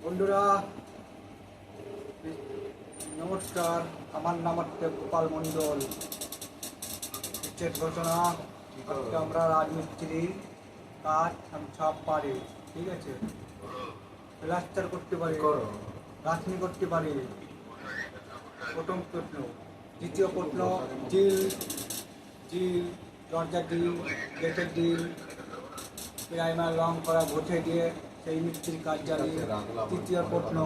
বন্ধুরা নমস্কার, আমার নাম হচ্ছে গোপাল মণ্ডল। বিশেষ ঘটনা, আজকে আমরা রাজমিস্ত্রি কাজ আমি সব পারি, ঠিক আছে। প্লাস্টার করতে পারি, গাঁথনি করতে পারি। প্রথম প্রশ্ন। দ্বিতীয় প্রশ্ন, জিল জিল দরজা ডিল, গেটের ডিল, প্রাইমার রং করা ঘষে দিয়ে সেই মিস্ত্রির কাজ জানি। তৃতীয় প্রশ্ন,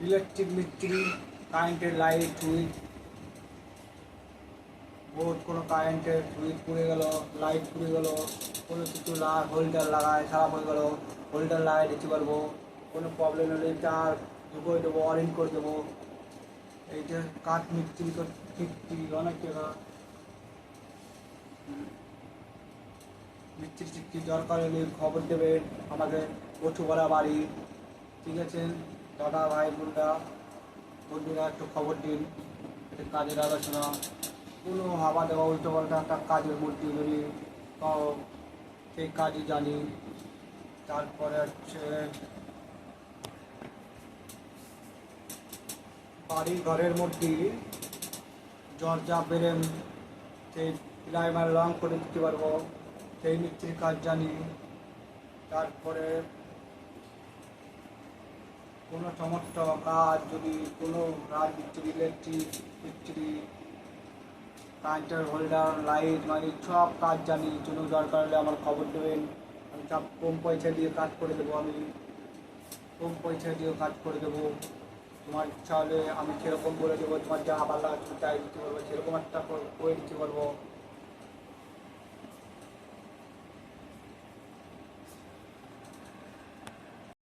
ইলেকট্রিক মিস্ত্রি, কারেন্টের লাইট সুইচ বোর্ড, কোনো কারেন্টের সুইচ পুড়ে গেল, লাইট পুড়ে গেল, কোনো কিছু হোল্ডার লাগায় খারাপ হয়ে গেল, হোল্ডার লাগাই দিতে পারবো। কোনো প্রবলেম হলে তার ঢুকিয়ে দেবো, অরেঞ্জ করে দেবো। এই যে কাঠ মিস্ত্রি অনেক জায়গা মিস্ত্রি দরকার হলে খবর দেবেন আমাদের কচুপাড়া বাড়ি, ঠিক আছে। দাদা ভাই বন্ধুরা একটু খবর দিন, এটা কাজের আলোচনা। কোনো হাওয়া দেওয়া উল্টো পাল্টা একটা কাজের মধ্যে যদি পাও, সেই কাজই জানি। তারপরে হচ্ছে বাড়ি ঘরের মধ্যে দরজা বেরেন, সেই প্রাইমার রং করে দিতে পারবো, সেই মিস্ত্রির কাজ জানি। তারপরে কোনো সমস্যা কাজ যদি কোনো রাজমিস্ত্রি, ইলেকট্রিক মিস্ত্রি, কারেন্টের হোল্ডার, লাইট মানে সব কাজ জানি। কোনো দরকার হলে আমার খবর দেবেন, আমি সব কম পয়সা দিয়ে কাজ করে দেবো। আমি কম পয়সা দিয়ে কাজ করে দেবো। তোমার ইচ্ছা হলে আমি সেরকম বলে দেবো, তোমার যা আবার লাগবে তাই দিতে পারবো, সেরকম একটা করে দিতে পারবো।